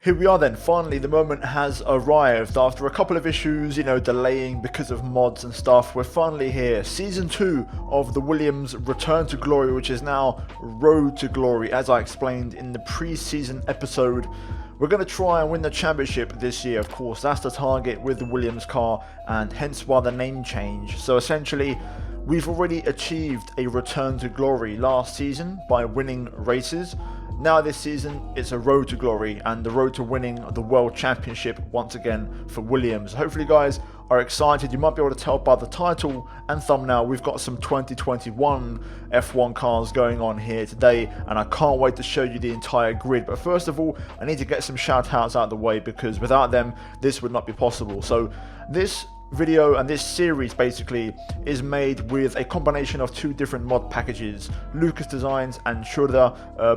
Here we are then, finally the moment has arrived. After a couple of issues, delaying because of mods and stuff, we're finally here. Season 2 of the Williams Return to Glory, which is now Road to Glory, as I explained in the pre-season episode. We're going to try and win the championship this year, of course. That's the target with the Williams car, and hence why the name change. So essentially, we've already achieved a return to glory last season by winning races. Now this season, it's a road to glory and the road to winning the World Championship once again for Williams. Hopefully you guys are excited. You might be able to tell by the title and thumbnail, we've got some 2021 F1 cars going on here today, and I can't wait to show you the entire grid. But first of all, I need to get some shout outs out of the way, because without them, this would not be possible. So this video and this series basically is made with a combination of two different mod packages. Lucas Designs and Schroeder,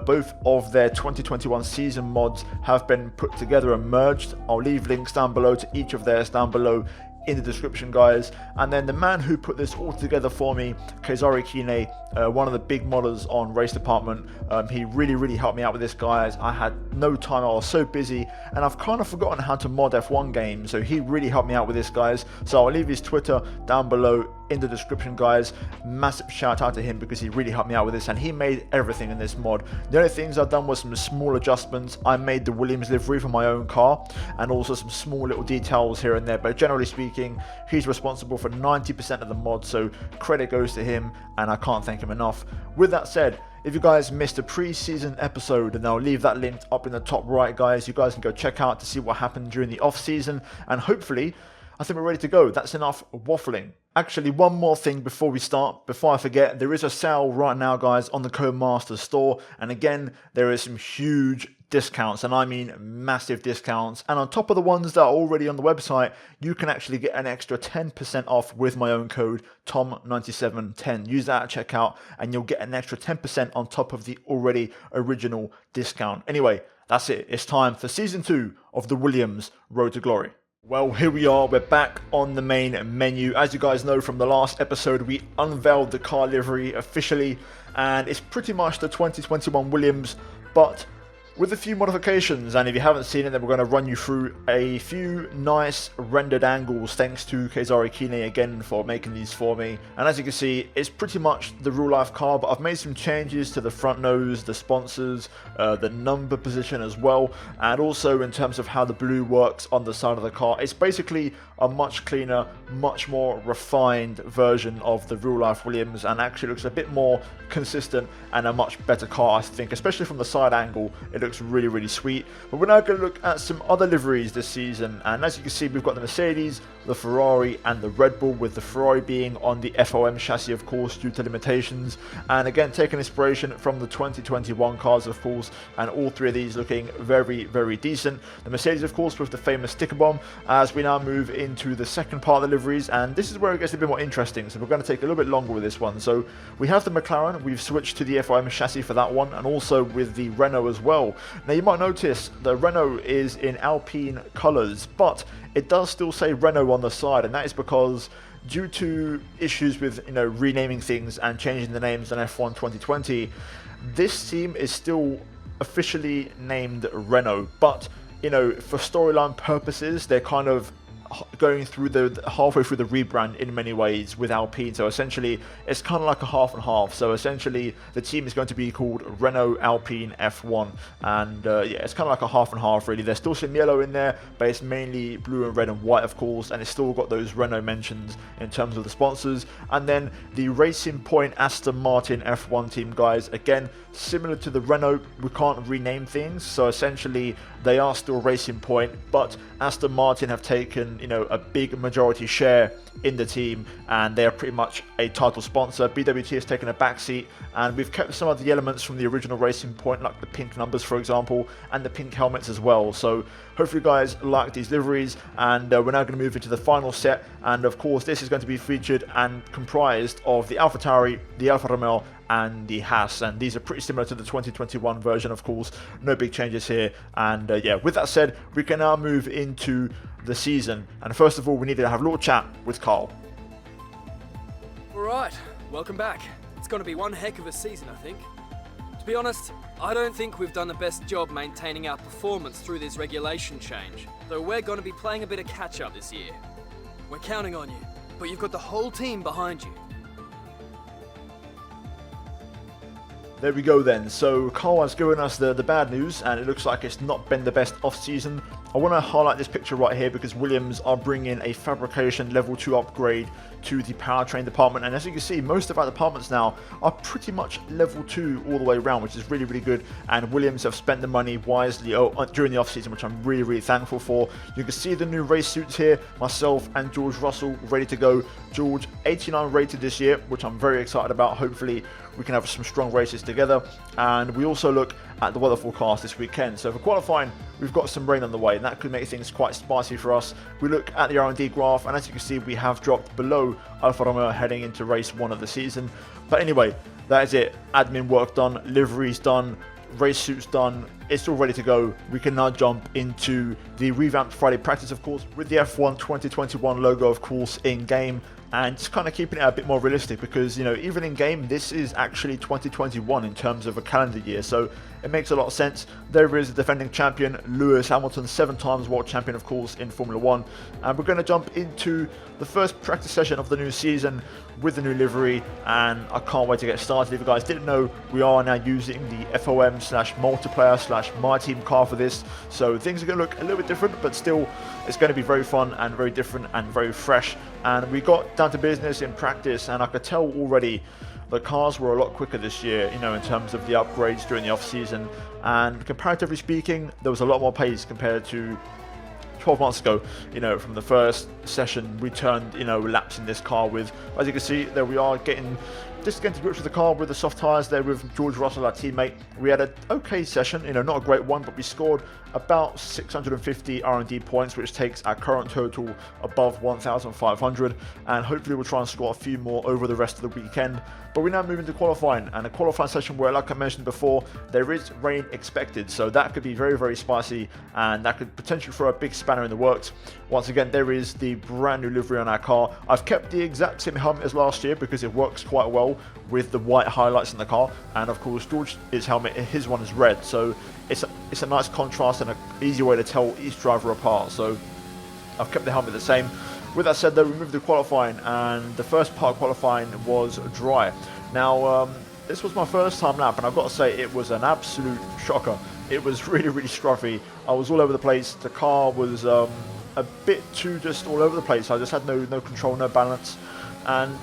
both of their 2021 season mods have been put together and merged. I'll leave links down below to each of theirs down below in the description, guys. And then the man who put this all together for me, Keizari Kine, one of the big modders on Race Department, he really helped me out with this, guys. I had no time, I was so busy, and I've kind of forgotten how to mod F1 games, so he really helped me out with this, guys. So I'll leave his Twitter down below in the description, guys. Massive shout out to him, because he really helped me out with this, and he made everything in this mod. The only things I've done was some small adjustments. I made the Williams livery for my own car, and also some small little details here and there, but generally speaking, he's responsible for 90% of the mod, so credit goes to him, and I can't thank him enough. With that said, if you guys missed a pre-season episode, and I'll leave that linked up in the top right, guys, you guys can go check out to see what happened during the off-season, and hopefully I think we're ready to go. That's enough waffling. Actually, one more thing before we start, before I forget, there is a sale right now, guys, on the Codemasters store, and again, there is some huge discounts, and I mean massive discounts, and on top of the ones that are already on the website, you can actually get an extra 10% off with my own code TOM9710. Use that at checkout and you'll get an extra 10% on top of the already original discount. Anyway, that's it. It's time for season 2 of the Williams Road to Glory. Well, here we are, we're back on the main menu. As you guys know from the last episode, we unveiled the car livery officially, and it's pretty much the 2021 Williams, but with a few modifications. And if you haven't seen it, then we're going to run you through a few nice rendered angles, thanks to Keizari Kine again for making these for me. And as you can see, it's pretty much the real life car, but I've made some changes to the front nose, the sponsors, the number position as well, and also in terms of how the blue works on the side of the car. It's basically a much cleaner, much more refined version of the real life Williams, and actually looks a bit more consistent and a much better car, I think, especially from the side angle. It looks really sweet. But we're now going to look at some other liveries this season, and as you can see, we've got the Mercedes, the Ferrari and the Red Bull, with the Ferrari being on the FOM chassis, of course, due to limitations, and again taking inspiration from the 2021 cars, of course, and all three of these looking very decent. The Mercedes, of course, with the famous sticker bomb. As we now move into the second part of the liveries, and this is where it gets a bit more interesting, so we're going to take a little bit longer with this one. So we have the McLaren, we've switched to the FOM chassis for that one, and also with the Renault as well. Now you might notice the Renault is in Alpine colours, but it does still say Renault on the side, and that is because due to issues with renaming things and changing the names on F1 2020, this team is still officially named Renault, but for storyline purposes, they're kind of going through halfway through the rebrand in many ways with Alpine. So essentially it's kind of like a half and half. So essentially the team is going to be called Renault Alpine F1, and yeah, it's kind of like a half and half really. There's still some yellow in there, but it's mainly blue and red and white, of course, and it's still got those Renault mentions in terms of the sponsors. And then the Racing Point Aston Martin F1 team, guys, again similar to the Renault, we can't rename things, so essentially they are still Racing Point, but Aston Martin have taken a big majority share in the team, and they are pretty much a title sponsor. BWT has taken a backseat, and we've kept some of the elements from the original Racing Point, like the pink numbers, for example, and the pink helmets as well. So hopefully you guys like these liveries, and we're now going to move into the final set, and of course this is going to be featured and comprised of the AlphaTauri, the Alfa Romeo, and the Haas, and these are pretty similar to the 2021 version, of course. No big changes here, and yeah, with that said, we can now move into the season, and first of all we need to have a little chat with Carl. Alright, welcome back. It's going to be one heck of a season, I think. To be honest, I don't think we've done the best job maintaining our performance through this regulation change, so we're going to be playing a bit of catch-up this year. We're counting on you, but you've got the whole team behind you. There we go then. So Carl has given us the bad news, and it looks like it's not been the best off-season. I want to highlight this picture right here because Williams are bringing a fabrication level 2 upgrade to the powertrain department, and as you can see, most of our departments now are pretty much level 2 all the way around, which is really, really good. And Williams have spent the money wisely during the off-season, which I'm really, really thankful for. You can see the new race suits here, myself and George Russell ready to go. George 89 rated this year, which I'm very excited about. Hopefully we can have some strong races together. And we also look at the weather forecast this weekend. So for qualifying, we've got some rain on the way, and that could make things quite spicy for us. We look at the R&D graph, and as you can see, we have dropped below Alfa Romeo heading into race 1 of the season. But anyway, that is it. Admin work done, liveries done, race suits done. It's all ready to go. We can now jump into the revamped Friday practice, of course, with the F1 2021 logo, of course, in game. And just kind of keeping it a bit more realistic because, you know, even in game, this is actually 2021 in terms of a calendar year. So it makes a lot of sense. There is the defending champion, Lewis Hamilton, 7 times world champion, of course, in Formula 1. And we're going to jump into the first practice session of the new season with the new livery. And I can't wait to get started. If you guys didn't know, we are now using the FOM/multiplayer/my team car for this. So things are going to look a little bit different, but still, it's going to be very fun and very different and very fresh. And we got down to business in practice, and I could tell already the cars were a lot quicker this year, you know, in terms of the upgrades during the off season. And comparatively speaking, there was a lot more pace compared to 12 months ago. You know, from the first session we turned, you know, laps in this car with, as you can see, there we are getting to grips with the car with the soft tyres there with George Russell, our teammate. We had an okay session, you know, not a great one, but we scored about 650 R&D points, which takes our current total above 1,500, and hopefully we'll try and score a few more over the rest of the weekend. But we now move into qualifying, and a qualifying session where, like I mentioned before, there is rain expected, so that could be very, very spicy, and that could potentially throw a big spanner in the works. Once again, there is the brand new livery on our car. I've kept the exact same helmet as last year because it works quite well with the white highlights in the car, and of course George's helmet, his one is red, so it's a nice contrast and an easy way to tell each driver apart. So I've kept the helmet the same. With that said though, we moved to qualifying, and the first part of qualifying was dry. Now this was my first time lap, and I've got to say it was an absolute shocker. It was really, really scruffy. I was all over the place. The car was a bit too just all over the place. I just had no control, no balance, and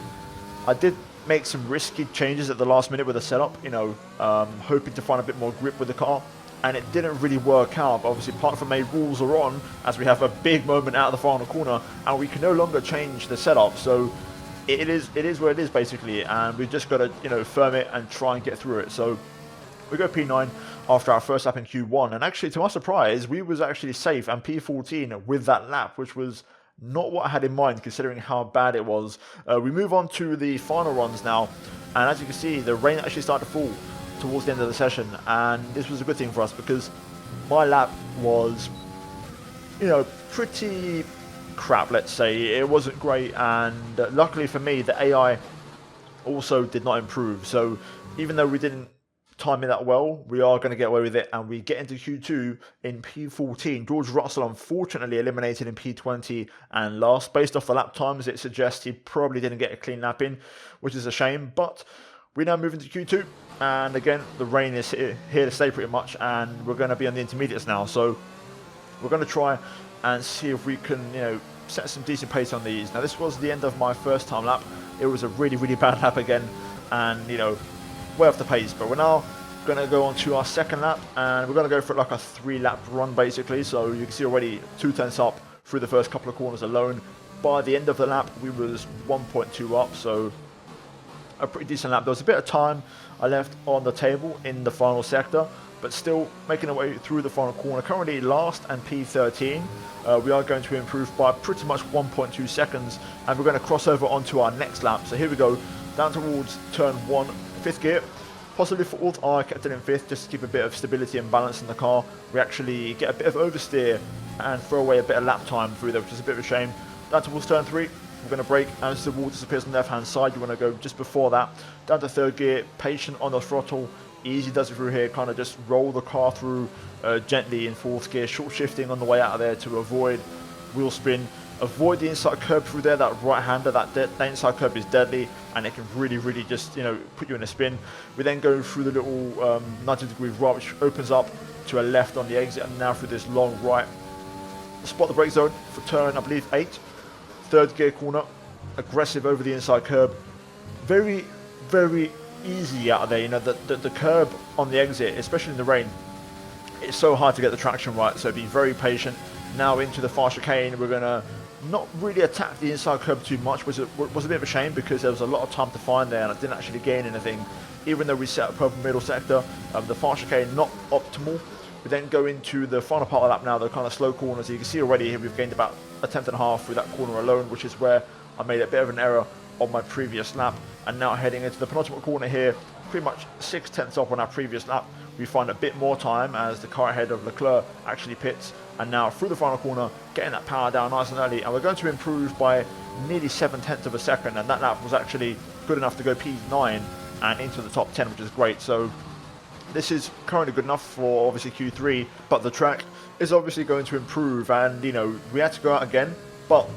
I did make some risky changes at the last minute with the setup, you know, hoping to find a bit more grip with the car, and it didn't really work out. But obviously, part from a rules are on, as we have a big moment out of the final corner, and we can no longer change the setup. So it is what it is basically, and we've just got to, you know, firm it and try and get through it. So we go P9 after our first lap in Q1, and actually, to my surprise, we was actually safe and P14 with that lap, which was not what I had in mind considering how bad it was. We move on to the final runs now, and as you can see, the rain actually started to fall towards the end of the session, and this was a good thing for us because my lap was, you know, pretty crap, let's say. It wasn't great, and luckily for me, the AI also did not improve. So even though we didn't time it that well, we are going to get away with it, and we get into Q2 in P14. George Russell unfortunately eliminated in P20 and last. Based off the lap times, it suggests he probably didn't get a clean lap in, which is a shame. But we now move into Q2, and again the rain is here to stay pretty much, and we're going to be on the intermediates now. So we're going to try and see if we can, you know, set some decent pace on these. Now this was the end of my first time lap. It was a really, really bad lap again, and, you know, way off the pace. But we're now going to go on to our second lap, and we're going to go for like a 3-lap run basically. So you can see already 2 tenths up through the first couple of corners alone. By the end of the lap, we was 1.2 up, so a pretty decent lap. There was a bit of time I left on the table in the final sector, but still making our way through the final corner. Currently last and P13. We are going to improve by pretty much 1.2 seconds, and we're going to cross over onto our next lap. So here we go, down towards turn 1, 5th gear. Possibly fourth. I kept it in 5th just to keep a bit of stability and balance in the car. We actually get a bit of oversteer and throw away a bit of lap time through there, which is a bit of a shame. Down towards turn 3. We're going to brake as the wall disappears on the left hand side. You want to go just before that. Down to 3rd gear, patient on the throttle, easy does it through here. Kind of just roll the car through gently in fourth gear, short shifting on the way out of there to avoid wheel spin. Avoid the inside curb through there. That right-hander, that inside curb is deadly, and it can really just, put you in a spin. We then go through the little 90-degree right, which opens up to a left on the exit, and now through this long right. Spot the brake zone for turn, I believe, 8. Third gear corner, aggressive over the inside curb. Very easy out of there. The curb on the exit, especially in the rain, it's so hard to get the traction right, so be very patient. Now into the far chicane, we're going to not really attack the inside curb too much, was a bit of a shame because there was a lot of time to find there and I didn't actually gain anything, even though we set up purple middle sector. The far chicane not optimal. We then go into the final part of the lap now, the kind of slow corners. You can see already here we've gained about a tenth and a half through that corner alone, which is where I made a bit of an error on my previous lap. And now heading into the penultimate corner here, pretty much 6/10 up on our previous lap. We find a bit more time as the car ahead of Leclerc actually pits. And now through the final corner, getting that power down nice and early. And we're going to improve by nearly 7/10 of a second. And that lap was actually good enough to go P9 and into the top 10, which is great. So this is currently good enough for obviously Q3, but the track is obviously going to improve. And, we had to go out again. But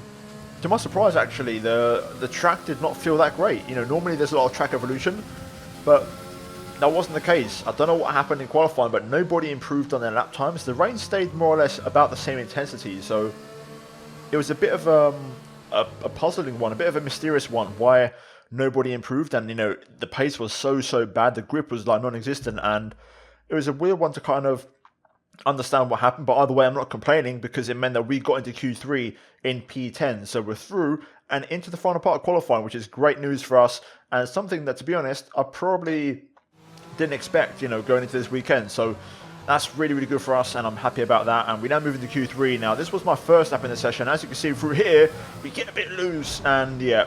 to my surprise, actually, the track did not feel that great. Normally there's a lot of track evolution, but that wasn't the case. I don't know what happened in qualifying, but nobody improved on their lap times. The rain stayed more or less about the same intensity, so it was a bit of a puzzling one, a bit of a mysterious one, why nobody improved. And, the pace was so bad, the grip was like non-existent, and it was a weird one to kind of understand what happened. But either way, I'm not complaining because it meant that we got into Q3 in P10, so we're through and into the final part of qualifying, which is great news for us, and something that, to be honest, I probably didn't expect, going into this weekend. So that's really good for us, and I'm happy about that. And we now move into Q3 now. This was my first lap in the session. As you can see through here, we get a bit loose, and yeah,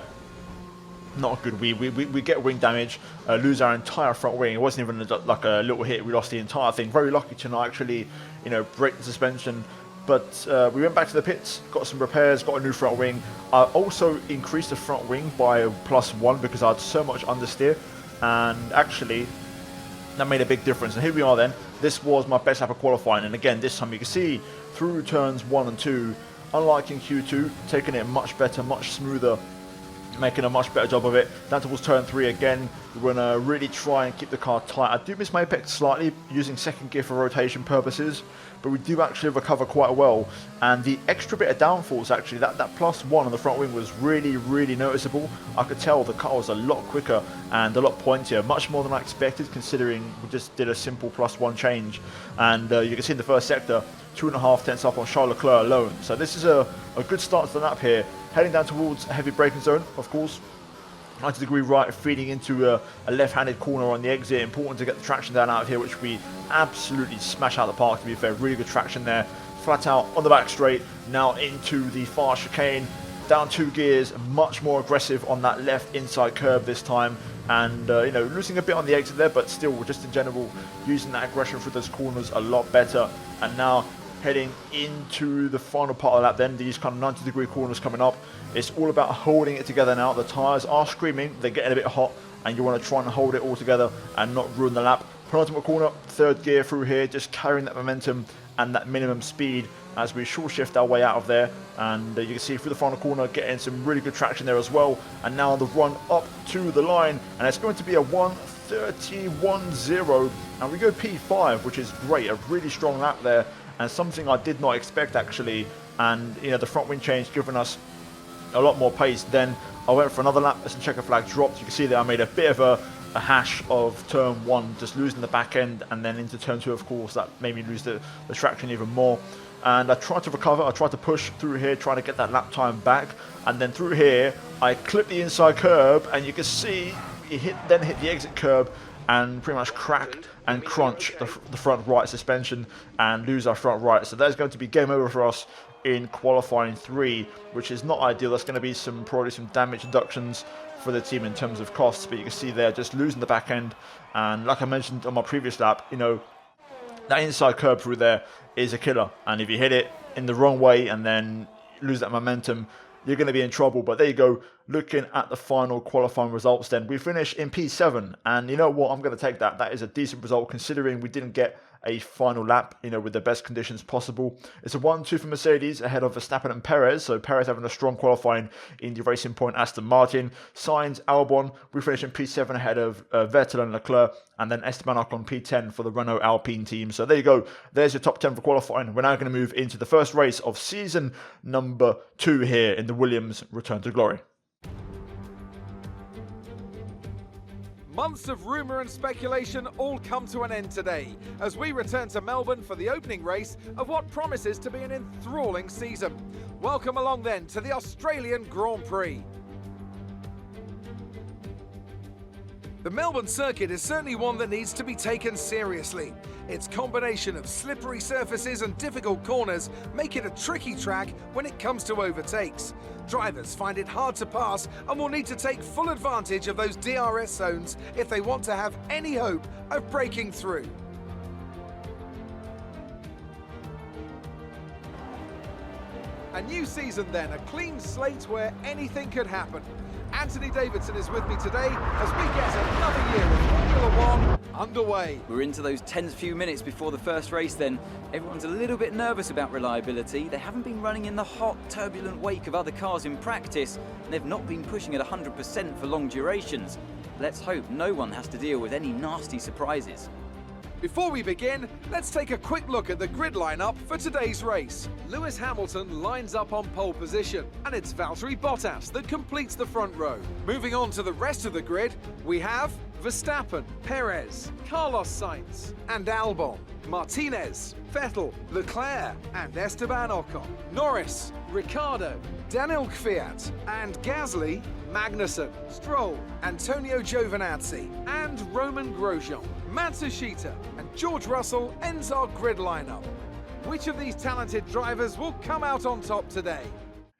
not good. We get wing damage, lose our entire front wing. It wasn't even like a little hit. We lost the entire thing. Very lucky to not actually, break the suspension. But we went back to the pits, got some repairs, got a new front wing. I also increased the front wing by +1 because I had so much understeer, and actually that made a big difference. And here we are then. This was my best lap of qualifying, and again this time you can see through turns 1 and 2, unlike in Q2, taking it much better, much smoother, making a much better job of it. Down towards turn 3 again, we're going to really try and keep the car tight. I do miss my apex slightly using second gear for rotation purposes, but we do actually recover quite well. And the extra bit of downforce, actually, that +1 on the front wing was really noticeable. I could tell the car was a lot quicker and a lot pointier, much more than I expected, considering we just did a simple +1 change. And you can see in the first sector, 2.5 tenths up on Charles Leclerc alone. So this is a good start to the lap here. Heading down towards a heavy braking zone, of course. 90-degree right, feeding into a left-handed corner on the exit. Important to get the traction down out of here, which we absolutely smash out the park, to be fair. Really good traction there. Flat out on the back straight. Now into the far chicane. Down 2 gears, much more aggressive on that left inside curb this time. And, losing a bit on the exit there, but still, just in general, using that aggression through those corners a lot better. And now heading into the final part of the lap then, these kind of 90-degree corners coming up. It's all about holding it together now. The tyres are screaming, they're getting a bit hot, and you want to try and hold it all together and not ruin the lap. Penultimate corner, 3rd gear through here, just carrying that momentum and that minimum speed as we short shift our way out of there. And you can see through the final corner, getting some really good traction there as well. And now the run up to the line, and it's going to be a 1:31.0, and we go P5, which is great, a really strong lap there. And something I did not expect, actually. And the front wing change giving us a lot more pace. Then I went for another lap as the checker flag dropped. You can see that I made a bit of a hash of turn 1, just losing the back end, and then into turn 2, of course, that made me lose the traction even more. And I tried to recover, I tried to push through here, trying to get that lap time back. And then through here, I clipped the inside curb, and you can see it then hit the exit curb and pretty much crack and crunch the front right suspension and lose our front right. So there's going to be game over for us in qualifying 3, which is not ideal. That's going to be probably some damage deductions for the team in terms of costs. But you can see there, just losing the back end. And like I mentioned on my previous lap, that inside curb through there is a killer. And if you hit it in the wrong way and then lose that momentum, you're going to be in trouble. But there you go. Looking at the final qualifying results then, we finished in P7, and you know what, I'm going to take that. That is a decent result considering we didn't get a final lap, with the best conditions possible. It's a 1-2 for Mercedes ahead of Verstappen and Perez. So Perez having a strong qualifying in the Racing Point Aston Martin. Sainz, Albon, we finished in P7 ahead of Vettel and Leclerc, and then Esteban Ocon P10 for the Renault Alpine team. So there you go. There's your top 10 for qualifying. We're now going to move into the first race of season number 2 here in the Williams Return to Glory. Months of rumour and speculation all come to an end today as we return to Melbourne for the opening race of what promises to be an enthralling season. Welcome along then to the Australian Grand Prix. The Melbourne circuit is certainly one that needs to be taken seriously. Its combination of slippery surfaces and difficult corners make it a tricky track when it comes to overtakes. Drivers find it hard to pass and will need to take full advantage of those DRS zones if they want to have any hope of breaking through. A new season then, a clean slate where anything could happen. Anthony Davidson is with me today as we get another year of Formula 1 underway. We're into those tense few minutes before the first race then. Everyone's a little bit nervous about reliability. They haven't been running in the hot, turbulent wake of other cars in practice, and they've not been pushing at 100% for long durations. Let's hope no one has to deal with any nasty surprises. Before we begin, let's take a quick look at the grid lineup for today's race. Lewis Hamilton lines up on pole position, and it's Valtteri Bottas that completes the front row. Moving on to the rest of the grid, we have Verstappen, Perez, Carlos Sainz, and Albon, Martinez, Vettel, Leclerc, and Esteban Ocon, Norris, Ricciardo, Daniel Kvyat, and Gasly, Magnussen, Stroll, Antonio Giovinazzi, and Roman Grosjean. Matsushita and George Russell ends our grid lineup. Which of these talented drivers will come out on top today?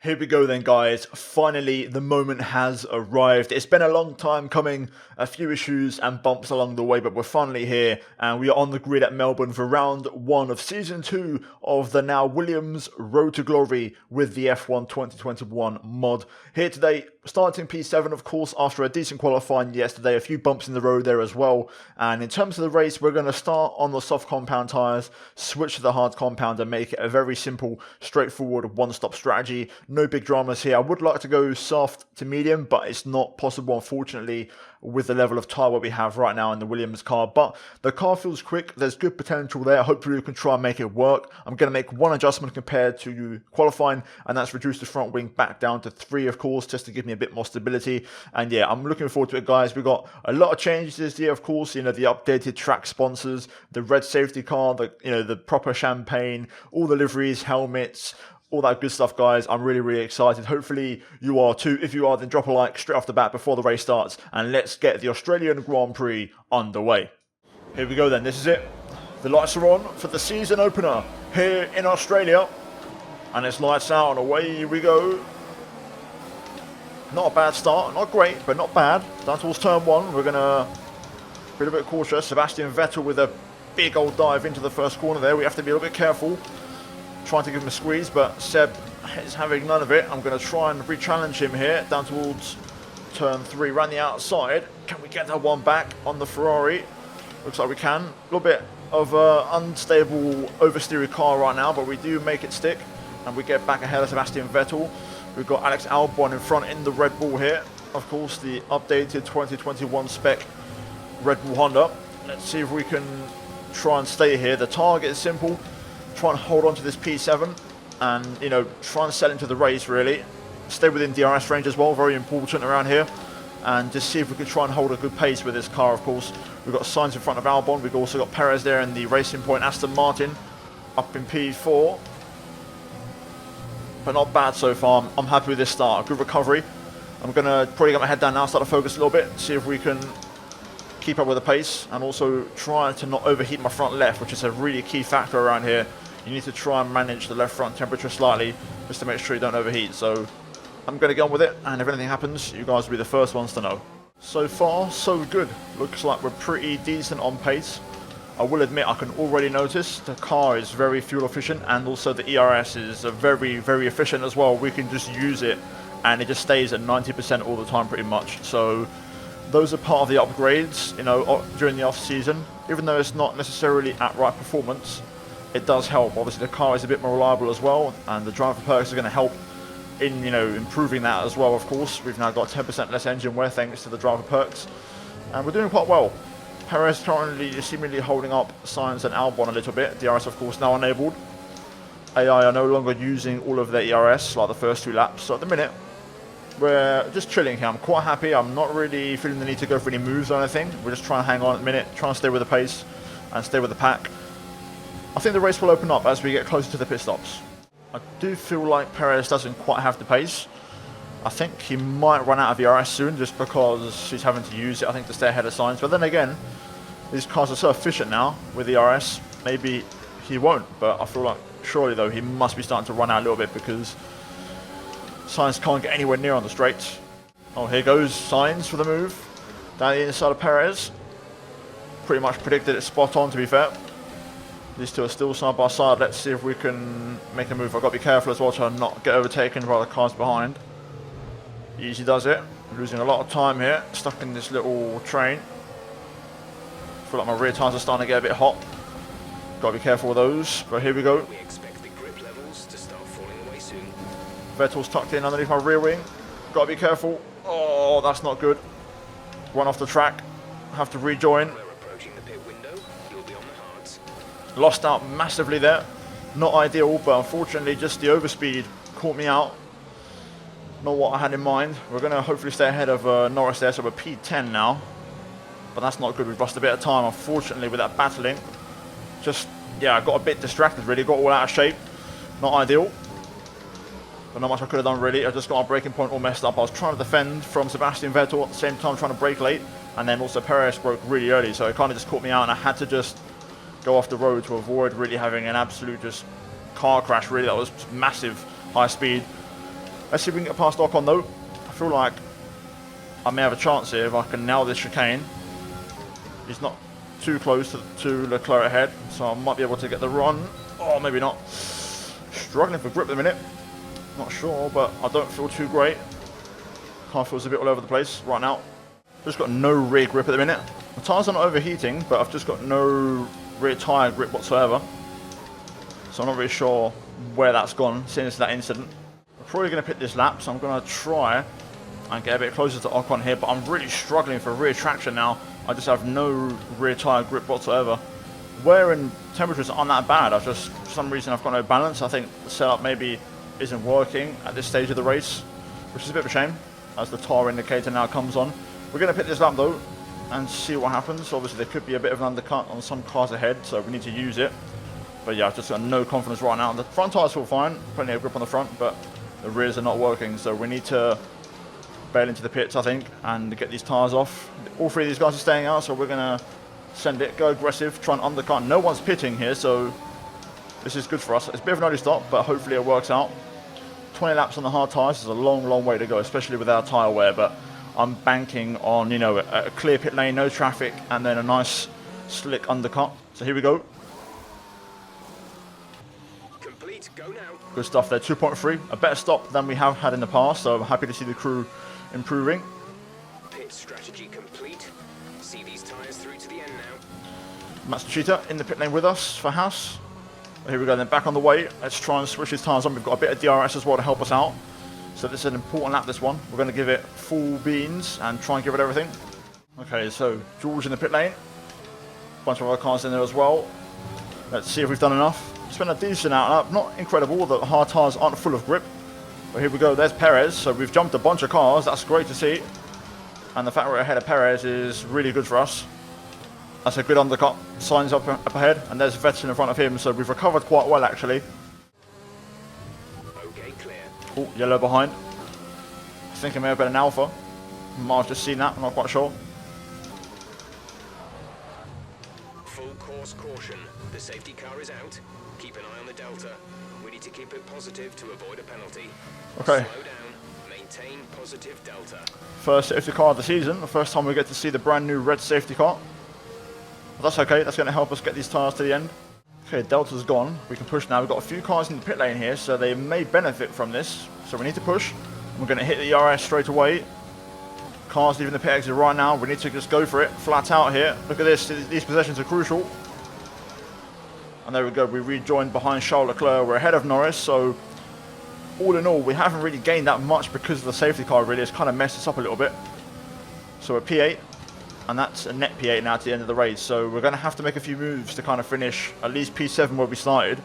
Here we go then, guys. Finally, the moment has arrived. It's been a long time coming, a few issues and bumps along the way, but we're finally here, and we are on the grid at Melbourne for round 1 of season 2 of the now Williams Road to Glory with the F1 2021 mod. Here today, starting P7, of course, after a decent qualifying yesterday, a few bumps in the road there as well. And in terms of the race, we're going to start on the soft compound tyres, switch to the hard compound, and make it a very simple, straightforward, one-stop strategy. No big dramas here. I would like to go soft to medium, but it's not possible, unfortunately, with the level of tyre what we have right now in the Williams car. But the car feels quick. There's good potential there. Hopefully we can try and make it work. I'm going to make one adjustment compared to qualifying, and that's reduce the front wing back down to 3, of course, just to give me a bit more stability. And yeah, I'm looking forward to it, guys. We've got a lot of changes this year, of course. The updated track sponsors, the red safety car, the proper champagne, all the liveries, helmets, all that good stuff, guys. I'm really, really excited. Hopefully you are too. If you are, then drop a like straight off the bat before the race starts, and let's get the Australian Grand Prix underway. Here we go then. This is it. The lights are on for the season opener here in Australia, and it's lights out and away we go. Not a bad start. Not great, but not bad. Down towards turn 1. We're going to be a bit cautious. Sebastian Vettel with a big old dive into the first corner there. We have to be a little bit careful. Trying to give him a squeeze, but Seb is having none of it. I'm going to try and re-challenge him here down towards turn 3, around the outside. Can we get that one back on the Ferrari? Looks like we can. A little bit of unstable oversteering car right now, but we do make it stick, and we get back ahead of Sebastian Vettel. We've got Alex Albon in front in the Red Bull here. Of course, the updated 2021 spec Red Bull Honda. Let's see if we can try and stay here. The target is simple. Try and hold on to this P7 and, try and sell into the race, really. Stay within DRS range as well, very important around here. And just see if we can try and hold a good pace with this car, of course. We've got Sainz in front of Albon. We've also got Perez there in the Racing Point Aston Martin up in P4. But not bad so far. I'm happy with this start. A good recovery. I'm going to probably get my head down now, start to focus a little bit, see if we can keep up with the pace, and also try to not overheat my front left, which is a really key factor around here. You need to try and manage the left front temperature slightly just to make sure you don't overheat. So I'm going to get on with it, and if anything happens, you guys will be the first ones to know. So far, so good. Looks like we're pretty decent on pace. I will admit I can already notice the car is very fuel efficient, and also the ERS is very, very efficient as well. We can just use it and it just stays at 90% all the time pretty much. So those are part of the upgrades, you know, during the off season. Even though it's not necessarily at right performance, it does help. Obviously the car is a bit more reliable as well, and the driver perks are going to help in, you know, improving that as well. Of course, we've now got 10% less engine wear thanks to the driver perks, and we're doing quite well. Perez currently seemingly holding up Sainz and Albon a little bit. DRS of course now enabled. AI are no longer using all of their ERS like the first 2 laps, so at the minute we're just chilling here. I'm quite happy. I'm not really feeling the need to go for any moves or anything. We're just trying to hang on at the minute, trying to stay with the pace and stay with the pack. I think the race will open up as we get closer to the pit stops. I do feel like Perez doesn't quite have the pace. I think he might run out of ERS soon just because he's having to use it, I think, to stay ahead of Sainz. But then again, these cars are so efficient now with ERS, maybe he won't. But I feel like surely though he must be starting to run out a little bit because Sainz can't get anywhere near on the straights. Oh, here goes Sainz for the move down the inside of Perez. Pretty much predicted it spot on, to be fair. These two are still side by side. Let's see if we can make a move. I've got to be careful as well to not get overtaken by the cars behind. Easy does it. Losing a lot of time here, stuck in this little train. Feel like my rear tyres are starting to get a bit hot. Got to be careful with those. But here we go. We expect the grip levels to start falling away soon. Vettel's tucked in underneath my rear wing. Got to be careful. Oh, that's not good. Run off the track. Have to rejoin. We're approaching the pit window. You'll be on the hards. Lost out massively there. Not ideal, but unfortunately just the overspeed caught me out. Not what I had in mind. We're going to hopefully stay ahead of Norris there, so we're P10 now. But that's not good. We've lost a bit of time, unfortunately, with that battling. Just, yeah, I got a bit distracted, really. Got all out of shape. Not ideal. But not much I could have done, really. I just got our braking point all messed up. I was trying to defend from Sebastian Vettel at the same time, trying to brake late. And then also Perez broke really early, so it kind of just caught me out, and I had to just go off the road to avoid really having an absolute just car crash, really. That was massive, high speed. Let's see if we can get past Ocon though. I feel like I may have a chance here if I can nail this chicane. He's not too close to Leclerc ahead, so I might be able to get the run. Oh, maybe not. Struggling for grip at the minute. Not sure, but I don't feel too great. Car feels a bit all over the place right now. Just got no rear grip at the minute. The tyres are not overheating, but I've just got no rear tyre grip whatsoever. So I'm not really sure where that's gone since that incident. I'm probably going to pick this lap, so I'm going to try and get a bit closer to Ocon here, but I'm really struggling for rear traction now. I just have no rear tyre grip whatsoever. Wear and temperatures aren't that bad. For some reason I've got no balance. I think the setup maybe isn't working at this stage of the race, which is a bit of a shame as the tyre indicator now comes on. We're going to pick this lap though and see what happens. Obviously there could be a bit of an undercut on some cars ahead, so we need to use it. But yeah, I've just got no confidence right now. The front tyres feel fine, plenty of grip on the front, but the rears are not working, so we need to bail into the pits, I think, and get these tyres off. All three of these guys are staying out, so we're going to send it, go aggressive, try and undercut. No one's pitting here, so this is good for us. It's a bit of an early stop, but hopefully it works out. 20 laps on the hard tyres is a long, long way to go, especially without tyre wear, but I'm banking on, you know, a clear pit lane, no traffic, and then a nice slick undercut. So here we go. Complete, go now. Good stuff there, 2.3, a better stop than we have had in the past, so I'm happy to see the crew improving. Pit strategy complete. See these tyres through to the end now. Matsushita in the pit lane with us for Haas. Here we go, then back on the way. Let's try and switch his tyres on. We've got a bit of DRS as well to help us out. So this is an important lap, this one. We're going to give it full beans and try and give it everything. Okay, so George in the pit lane. Bunch of other cars in there as well. Let's see if we've done enough. It's been a decent outlap. Not incredible, the hard tyres aren't full of grip. But here we go, there's Perez. So we've jumped a bunch of cars. That's great to see. And the fact we're ahead of Perez is really good for us. That's a good undercut. Sainz up ahead, and there's Vettel in front of him, so we've recovered quite well actually. Okay, clear. Oh, yellow behind. I think it may have been an Alpha. Might have just seen that, I'm not quite sure. Full course caution. The safety car is out. Keep an eye on the Delta. We need to keep it positive to avoid a penalty. Okay. Slow down. Maintain positive Delta. First safety car of the season. The first time we get to see the brand new red safety car. But that's okay, that's going to help us get these tyres to the end. Okay, Delta's gone. We can push now. We've got a few cars in the pit lane here, so they may benefit from this. So we need to push. We're going to hit the ERS straight away. Cars leaving the pit exit right now. We need to just go for it, flat out here. Look at this, these possessions are crucial. And there we go, we rejoined behind Charles Leclerc. We're ahead of Norris, so all in all, we haven't really gained that much because of the safety car, really. It's kind of messed us up a little bit. So we're P8, and that's a net P8 now to the end of the race. So we're going to have to make a few moves to kind of finish at least P7 where we started.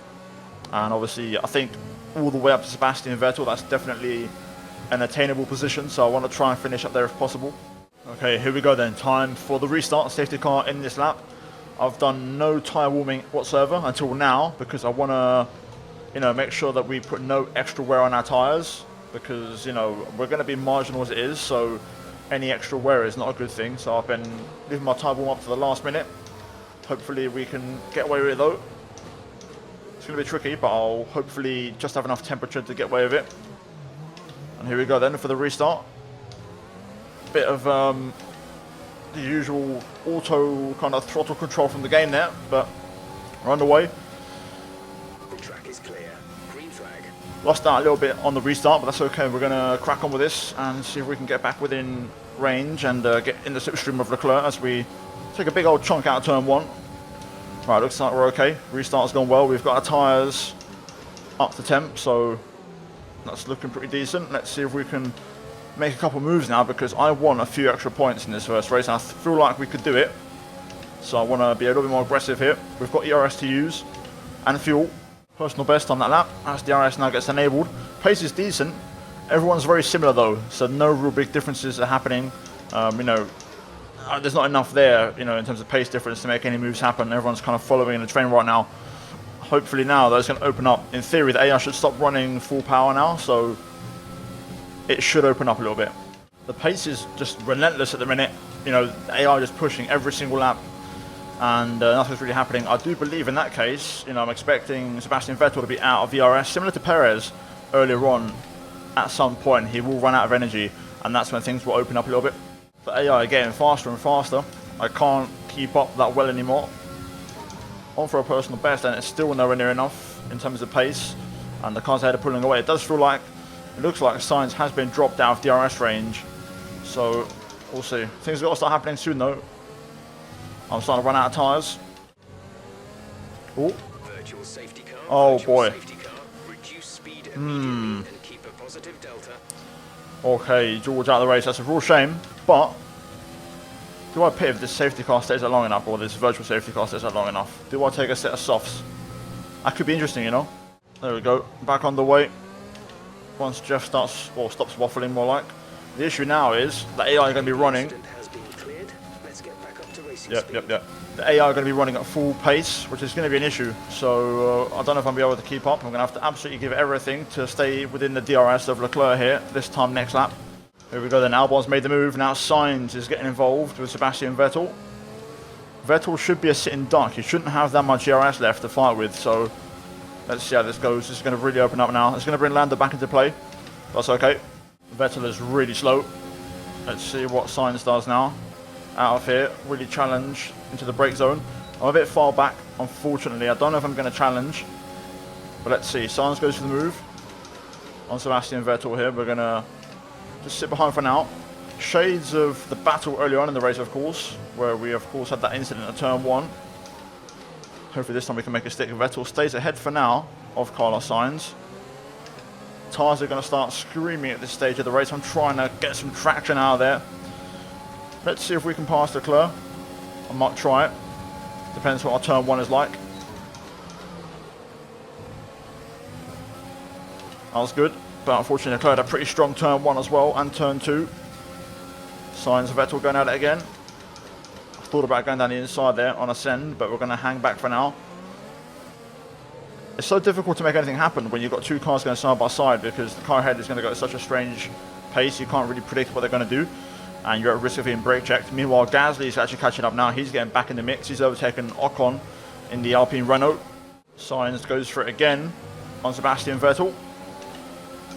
And obviously, I think all the way up to Sebastian Vettel, that's definitely an attainable position. So I want to try and finish up there if possible. Okay, here we go then. Time for the restart. Safety car in this lap. I've done no tyre warming whatsoever until now because I want to, you know, make sure that we put no extra wear on our tyres because, you know, we're going to be marginal as it is, so any extra wear is not a good thing. So I've been leaving my tyre warm up to the last minute. Hopefully we can get away with it though. It's going to be tricky, but I'll hopefully just have enough temperature to get away with it. And here we go then for the restart. Bit of the usual auto kind of throttle control from the game there, but we're underway. The track is clear. Green flag. Lost out a little bit on the restart, but that's okay. We're going to crack on with this and see if we can get back within range and get in the slipstream of Leclerc as we take a big old chunk out of turn one. Right, looks like we're okay. Restart's gone well. We've got our tyres up to temp, so that's looking pretty decent. Let's see if we can make a couple moves now because I want a few extra points in this first race and I feel like we could do it. So I want to be a little bit more aggressive here. We've got ERS to use and fuel. Personal best on that lap as the ERS now gets enabled. Pace is decent. Everyone's very similar though, so no real big differences are happening. You know, there's not enough there, you know, in terms of pace difference to make any moves happen. Everyone's kind of following the train right now. Hopefully now that's going to open up. In theory, the AI should stop running full power now, so it should open up a little bit. The pace is just relentless at the minute. You know, the AI just pushing every single lap and nothing's really happening. I do believe in that case, you know, I'm expecting Sebastian Vettel to be out of VRS, similar to Perez earlier on. At some point, he will run out of energy and that's when things will open up a little bit. The AI are getting faster and faster. I can't keep up that well anymore. On for a personal best and it's still nowhere near enough in terms of pace and the cars ahead are pulling away. It does feel like, it looks like Sainz has been dropped out of DRS range, so we'll see. Things got to start happening soon though. I'm starting to run out of tyres. Oh, Virtual safety car. oh Virtual boy. Safety car. Reduce speed immediately and keep a positive delta. Okay, George out of the race. That's a real shame, but do I pit if this safety car stays there long enough or this virtual safety car stays there long enough? Do I take a set of softs? That could be interesting, you know. There we go. Back on the way. Once Jeff starts, or stops waffling more like. The issue now is the AI are going to be running. Incident has been cleared. Let's get back up to racing Yep. speed. The AI are going to be running at full pace, which is going to be an issue. So I don't know if I'm going to be able to keep up. I'm going to have to absolutely give it everything to stay within the DRS of Leclerc here, this time next lap. Here we go then, Albon's made the move. Now Sainz is getting involved with Sebastian Vettel. Vettel should be a sitting duck. He shouldn't have that much DRS left to fight with, so let's see how this goes. This is going to really open up now. It's going to bring Lando back into play. That's okay. Vettel is really slow. Let's see what Sainz does now. Out of here, really challenge into the brake zone. I'm a bit far back, unfortunately. I don't know if I'm going to challenge, but let's see. Sainz goes for the move on Sebastian Vettel here. We're going to just sit behind for now. Shades of the battle earlier on in the race, of course, where we, of course, had that incident at turn one. Hopefully this time we can make a stick. Vettel stays ahead for now of Carlos Sainz. Tyres are going to start screaming at this stage of the race. I'm trying to get some traction out of there. Let's see if we can pass Leclerc. I might try it. Depends what our turn one is like. That was good. But unfortunately Leclerc had a pretty strong turn one as well and turn two. Sainz Vettel going at it again. I thought about going down the inside there on ascend, but we're going to hang back for now. It's so difficult to make anything happen when you've got two cars going side by side because the car ahead is going to go at such a strange pace. You can't really predict what they're going to do and you're at risk of being brake checked. Meanwhile, Gasly's actually catching up now. He's getting back in the mix. He's overtaken Ocon in the Alpine Renault. Sainz goes for it again on Sebastian Vettel.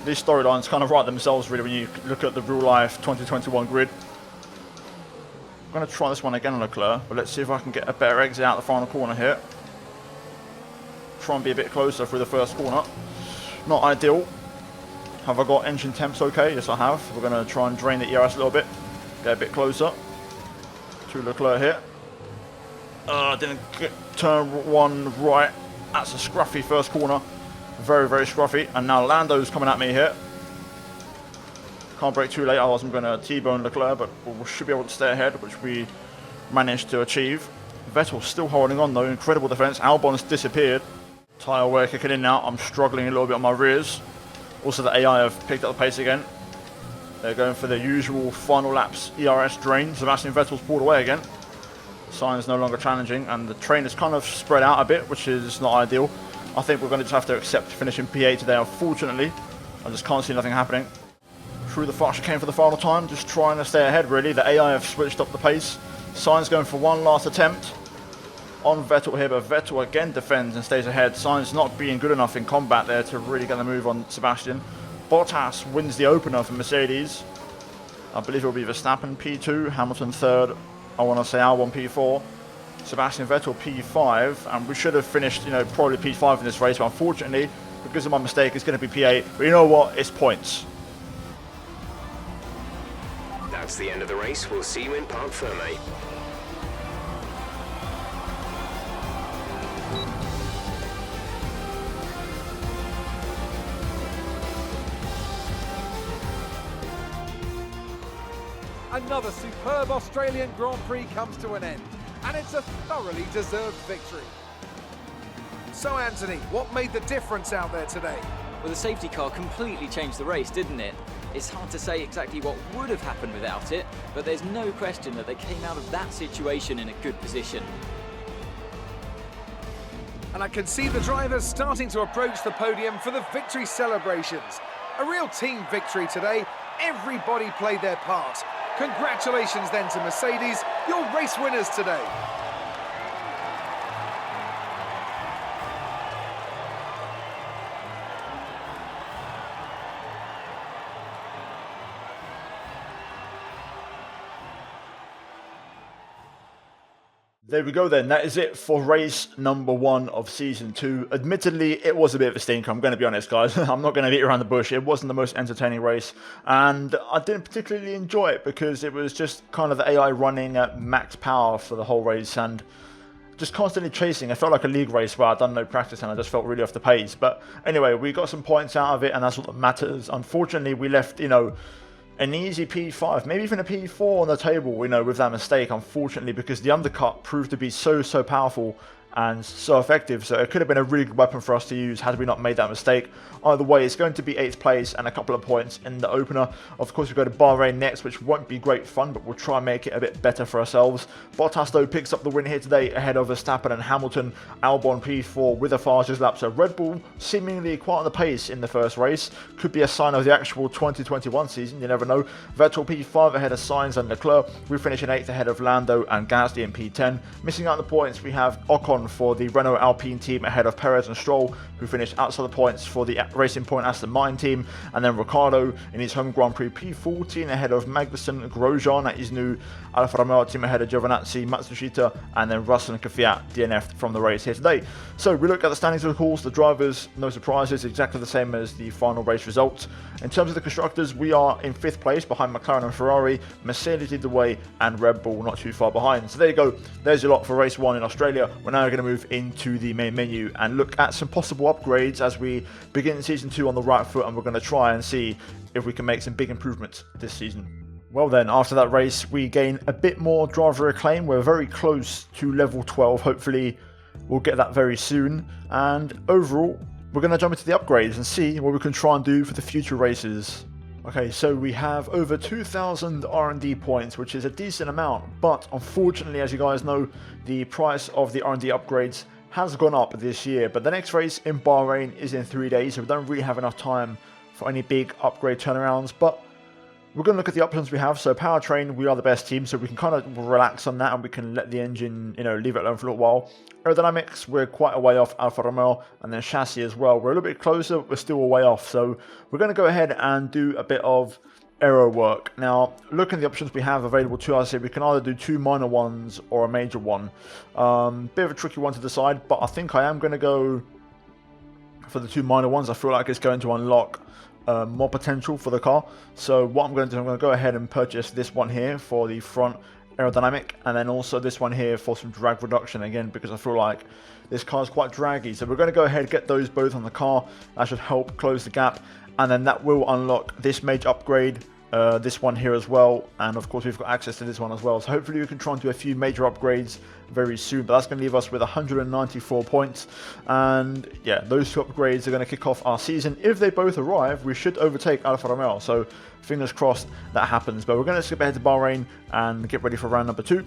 These storylines kind of write themselves really when you look at the real life 2021 grid. I'm going to try this one again on Leclerc, but let's see if I can get a better exit out the final corner here. Try and be a bit closer through the first corner. Not ideal. Have I got engine temps okay? Yes, I have. We're going to try and drain the ERS a little bit. Get a bit closer to Leclerc here. Didn't turn one right. That's a scruffy first corner. Very, very scruffy. And now Lando's coming at me here. Can't brake too late, otherwise I'm going to T-bone Leclerc, but we should be able to stay ahead, which we managed to achieve. Vettel's still holding on though, incredible defence. Albon's disappeared. Tyre wear kicking in now. I'm struggling a little bit on my rears. Also the AI have picked up the pace again. They're going for the usual final laps ERS drain. Sebastian Vettel's pulled away again. Sainz no longer challenging, and the train is kind of spread out a bit, which is not ideal. I think we're going to just have to accept finishing P8 today, unfortunately. I just can't see nothing happening. Through the fast chicane for the final time, just trying to stay ahead really. The AI have switched up the pace. Sainz going for one last attempt on Vettel here, but Vettel again defends and stays ahead. Sainz not being good enough in combat there to really get the move on Sebastian. Bottas wins the opener for Mercedes. I believe it will be Verstappen P2, Hamilton third, I want to say Albon P4, Sebastian Vettel P5, and we should have finished, probably P5 in this race, but unfortunately, because of my mistake, it's going to be P8. But you know what? It's points. That's the end of the race. We'll see you in Parc Fermé. Another superb Australian Grand Prix comes to an end, and it's a thoroughly deserved victory. So Anthony, what made the difference out there today? Well, the safety car completely changed the race, didn't it? It's hard to say exactly what would have happened without it, but there's no question that they came out of that situation in a good position. And I can see the drivers starting to approach the podium for the victory celebrations. A real team victory today. Everybody played their part. Congratulations then to Mercedes, your race winners today. There we go then, that is it for race number 1 of season 2. Admittedly, it was a bit of a stinker, I'm going to be honest guys. I'm not going to beat around the bush. It wasn't the most entertaining race, and I didn't particularly enjoy it because it was just kind of the AI running at max power for the whole race and just constantly chasing. It felt like a league race where I'd done no practice and I just felt really off the pace. But anyway, we got some points out of it and that's what matters. Unfortunately, we left, an easy P5, maybe even a P4 on the table, with that mistake, unfortunately, because the undercut proved to be so powerful and so effective, so it could have been a really good weapon for us to use had we not made that mistake. Either way, it's going to be 8th place and a couple of points in the opener. Of course, we go to Bahrain next, which won't be great fun, but we'll try and make it a bit better for ourselves. Bottas, though, picks up the win here today ahead of Verstappen and Hamilton. Albon P4 with a fastest lap, so Red Bull seemingly quite on the pace in the first race. Could be a sign of the actual 2021 season, you never know. Vettel P5 ahead of Sainz and Leclerc. We finish in 8th ahead of Lando and Gasly in P10. Missing out on the points, we have Ocon for the Renault Alpine team ahead of Perez and Stroll, who finished outside the points for the Racing Point Aston Martin team, and then Ricciardo in his home Grand Prix P14 ahead of Magnussen, Grosjean at his new Alfa Romeo team ahead of Giovinazzi, Matsushita, and then Russell and Kvyat DNF'd from the race here today. So we look at the standings of course, the drivers, no surprises, exactly the same as the final race results. In terms of the constructors, we are in 5th place behind McLaren and Ferrari, Mercedes lead the way, and Red Bull not too far behind. So there you go, there's your lot for race 1 in Australia. We're now going to move into the main menu and look at some possible upgrades as we begin season 2 on the right foot, and we're going to try and see if we can make some big improvements this season. Well then, after that race, we gain a bit more driver acclaim. We're very close to level 12. Hopefully, we'll get that very soon. And overall, we're going to jump into the upgrades and see what we can try and do for the future races. Okay, so we have over 2,000 R&D points, which is a decent amount. But unfortunately, as you guys know, the price of the R&D upgrades has gone up this year. But the next race in Bahrain is in 3 days, so we don't really have enough time for any big upgrade turnarounds. But we're going to look at the options we have. So powertrain, we are the best team, so we can kind of relax on that and we can let the engine, leave it alone for a little while. Aerodynamics, we're quite a way off Alfa Romeo, and then chassis as well. We're a little bit closer, but we're still a way off. So we're going to go ahead and do a bit of aero work. Now, looking at the options we have available to us here, we can either do 2 minor ones or a major one. Bit of a tricky one to decide, but I think I am going to go for the 2 minor ones. I feel like it's going to unlock more potential for the car. So what I'm going to do, I'm going to go ahead and purchase this one here for the front aerodynamic, and then also this one here for some drag reduction again, because I feel like this car is quite draggy. So we're going to go ahead and get those both on the car. That should help close the gap, and then that will unlock this major upgrade, this one here as well, and of course we've got access to this one as well. So hopefully we can try and do a few major upgrades very soon, but that's going to leave us with 194 points, and yeah, those 2 upgrades are going to kick off our season. If they both arrive, we should overtake Alfa Romeo, so fingers crossed that happens. But we're going to skip ahead to Bahrain and get ready for round number 2.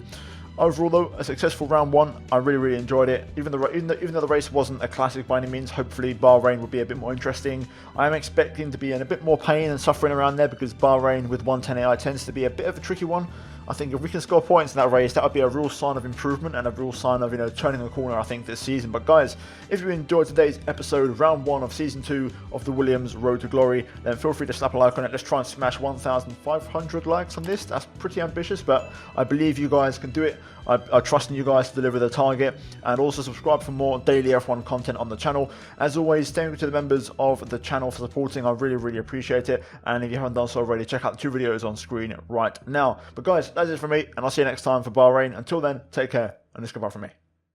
Overall though, a successful round 1. I really enjoyed it. Even though the race wasn't a classic by any means, hopefully Bahrain will be a bit more interesting. I am expecting to be in a bit more pain and suffering around there, because Bahrain with 110 AI tends to be a bit of a tricky one. I think if we can score points in that race, that would be a real sign of improvement and a real sign of, turning the corner, I think, this season. But guys, if you enjoyed today's episode, round 1 of season 2 of the Williams Road to Glory, then feel free to slap a like on it. Let's try and smash 1,500 likes on this. That's pretty ambitious, but I believe you guys can do it. I trust in you guys to deliver the target, and also subscribe for more daily F1 content on the channel. As always, thank you to the members of the channel for supporting. I really appreciate it, and if you haven't done so already, check out the 2 videos on screen right now. But guys, that's it from me, and I'll see you next time for Bahrain. Until then, take care, and it's goodbye from me.